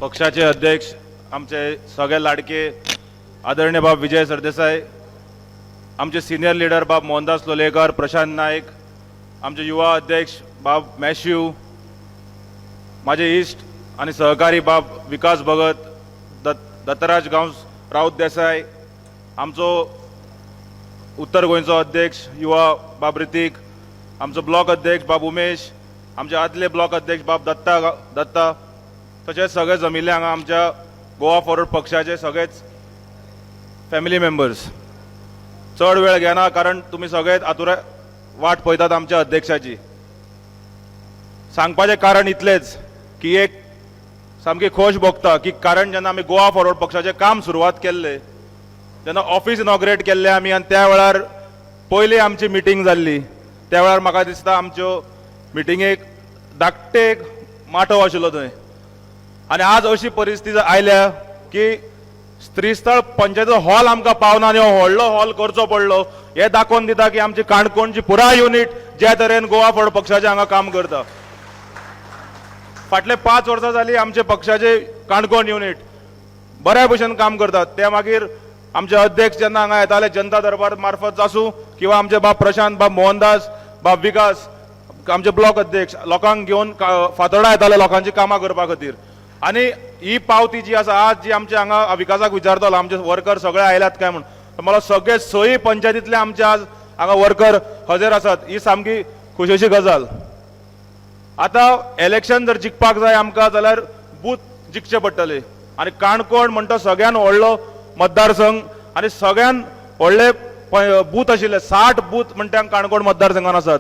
पक्षाचे अध्यक्ष आमचे सगळे लाडके आदरणीय बाब विजय सरदेसाई, आमचे सिनियर लीडर बाब मोहनदास लोलयेकर, प्रशांत नाईक, आमचे युवा अध्यक्ष बाब मॅथ्यू, माझे इश्ट आणि सहकारी बाब विकास भगत, दत्तराज गांव राऊत देसाई, आमचो उत्तर गोंयचो अध्यक्ष युवा बाब रितीक, आमचो ब्लॉक अध्यक्ष बाब उमेश, आमचे आदले ब्लॉक अध्यक्ष बाब दत्ता तशेंच सगळे जमिल्ले हांगा आमच्या गोवा फॉरवर्ड पक्षाचे सगळेच फॅमिली मेंबर्स. चड वेळ घेना कारण तुम्ही सगळेच आतुराय वाट पळयतात आमच्या अध्यक्षाची. सांगपाचें कारण इतलेंच की एक सामकी खोश भोगता की कारण जेन्ना आमी गोवा फॉरवर्ड पक्षाचें काम सुरवात केल्ले, जेन्ना ऑफिस इनॉग्रेट केल्ले आमी आनी त्या वेळार पयली आमची मिटींग जाल्ली, त्या वेळार म्हाका दिसता आमच्यो मिटींगेक धाकटे एक माटो आशिल्लो थंय. आनी आज अशी परिस्थिती आयल्या की स्त्रीस्थळ पंचायतीचो हॉल आमकां पावना आनी हो व्हडलो हॉल करचो पडलो. हे दाखोवन दिता की आमची काणकोणची पुराय युनिट ज्या तरेन गोवा फॉरवर्ड पक्षाचें हांगा काम करता. फाटले 5 वर्सां जालीं आमचे पक्षाचे काणकोण युनिट बऱ्या भशेन काम करतात. ते मागीर आमचे अध्यक्ष जेन्ना हांगा येताले जनता दरबार मार्फत आसूं किंवा आमचे बाब प्रशांत, बाब मोहनदास, बाब विकास, आमचे ब्लॉक अध्यक्ष लोकांक घेवन फातोर्डा येताले लोकांची कामां करपा खातीर. आनी ही पावती जी आसा आज जी आमचे हांगा विकासाक विचारतलो आमचे वर्कर सगळे आयल्यात काय म्हणून, मला सगळे 6 पंचायतींतले आमचे आज हांगा वर्कर हजर आसात. ही सामकी खुशेची गजाल. आता इलेक्शन जर जिखपाक जाय आमकां जाल्यार बूथ जिखचे पडटले आनी काणकोण म्हणटा सगळ्यान व्हडलो मतदारसंघ आनी सगळ्यान व्हडले बूथ आशिल्ले 60 बूथ म्हणटा काणकोण मतदारसंघान आसात.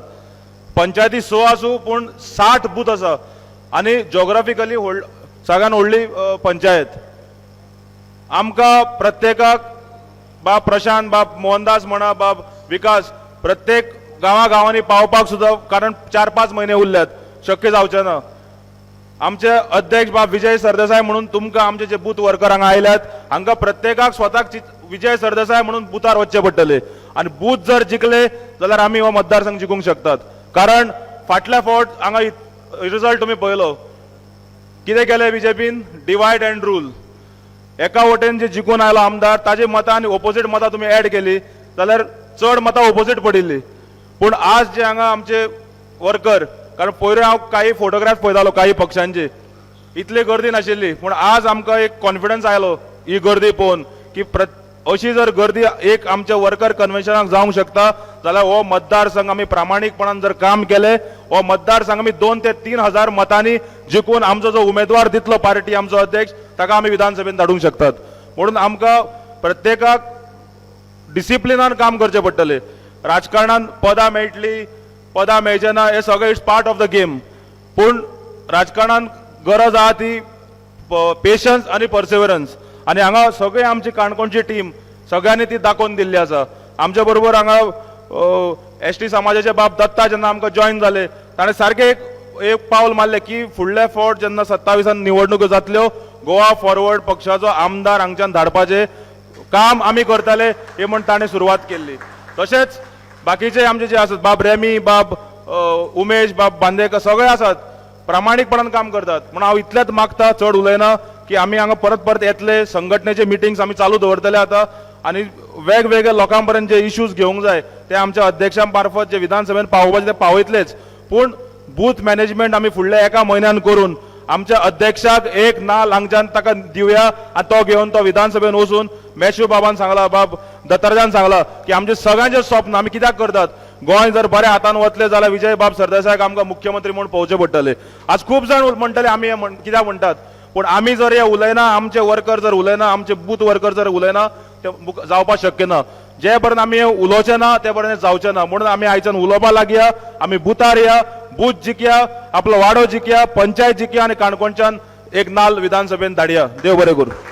पंचायती 6 आसूं पूण 60 बूथ आसा आनी जॉग्राफिकली सगळ्यान व्हडली पंचायत. आमकां प्रत्येकाक बाब प्रशांत, बाब मोहनदास म्हणा, बाब विकास प्रत्येक गांवांनी पावपाक सुद्दां कारण 4-5 म्हयने उरल्यात, शक्य जावचें ना. आमचे अध्यक्ष बाब विजय सरदेसाई म्हणून तुमकां आमचे जे बूथ वर्कर हांगा आयल्यात हांकां प्रत्येकाक स्वताक विजय सरदेसाई म्हणून बुथार वचचे पडटले आनी बूथ जर जिखले जाल्यार आमी हो मतदारसंघ जिखूंक शकतात. कारण फाटल्या फावट हांगा रिजल्ट तुमी पळयलो कितें केलें बीजेपीन, डिवायड अँड रूल. एका वटेन जे जिखून आयलो आमदार ताजे मतां आनी ओपोजीट मतां तुमी ऍड केली जाल्यार चड मतां ओपोजीट पडिल्ली. पूण आज जे हांगा आमचे वर्कर, कारण पयलीं हांव काही फोटोग्राफ पळयतालो काही पक्षांचे, इतली गर्दी नाशिल्ली, पूण आज आमकां एक कॉन्फिडन्स आयलो ही गर्दी पळोवन की अशी जर गर्दी एक आमच्या वर्कर कन्व्हेन्शनाक जावंक शकता जाल्यार हो मतदारसंघ आमी प्रामाणीकपणान जर काम केले हो मतदारसंघ आमी 2 ते 3 हजार मतांनी जिखून आमचो जो उमेदवार दितलो पार्टी आमचो अध्यक्ष ताका आमी विधानसभेत धाडूंक शकतात. म्हणून आमकां प्रत्येकाक डिसिप्लिनान काम करचें पडटलें. राजकारणान पदां मेळटली, पदां मेळचे ना, हे सगळें it's part of the game. पूण राजकारणान गरज आहा ती पेशन्स आनी परसेवरन्स आनी हांगा सगळे आमची काणकोणची टीम सगळ्यांनी ती दाखोवन दिल्ली आसा. आमच्या बरोबर हांगा एसटी समाजाचे बाब दत्ता जेन्ना आमकां जॉईन जाले ताणें सारकें एक पावल मारलें की फुडले फावट जेन्ना 27 निवडणुको जातल्यो गोवा फॉरवर्ड पक्षाचो आमदार हांगच्यान धाडपाचें काम आमी करतले हे म्हण ताणें सुरवात केल्ली. तशेंच बाकीचे आमचे जे आसात बाब रेमी, बाब उमेश, बाब बांदेकर सगळे आसात प्रामाणीकपणान काम करतात. म्हणून हांव इतलेंच मागता, चड उलयना, की आमी हांगा परत येतले, संघटनेचे मिटिंग्स आमी चालू दवरतले आता आणि वेगवेगळ्या लोकांपर्यंत जे इश्यूज घेवंक जाय ते आमच्या अध्यक्षां मार्फत जे विधानसभेत पावोवपाचे ते पावयतलेच. पूण बूथ मॅनेजमेंट आमी फुडल्या एका म्हयन्यान करून आमच्या अध्यक्षाक एक नाल हांगच्यान ताका दिवया आनी तो घेवन तो विधानसभेत वचून मॅथ्यू बाबान सांगला, बाब दत्तराजान सांगला की आमचे सगळ्यांचे स्वप्न आमी कित्याक करतात. गोंय जर बऱ्या हातान वतले जाल्यार विजय बाब सरदेसायक आमकां मुख्यमंत्री म्हणून पळोवचे पडटले. आज खूब जाण म्हणटले आमी कित्याक म्हणटात, पूण आमी जर हे उलयना, आमचे वर्कर जर उलयना, आमचे बूथ वर्कर जर उलयना ते जावपाक शक्य ना. जे पर्यंत आमी उलोवचे ना ते पर्यंत जावचे ना. म्हणून आमी आयच्यान उलोवपा लागया, आमी बुथार या, बूथ जिखया, आपलो वाडो जिखया, पंचायत जिखया आनी काणकोणच्यान एक नाल विधानसभेत धाडया. देव बरें करूं.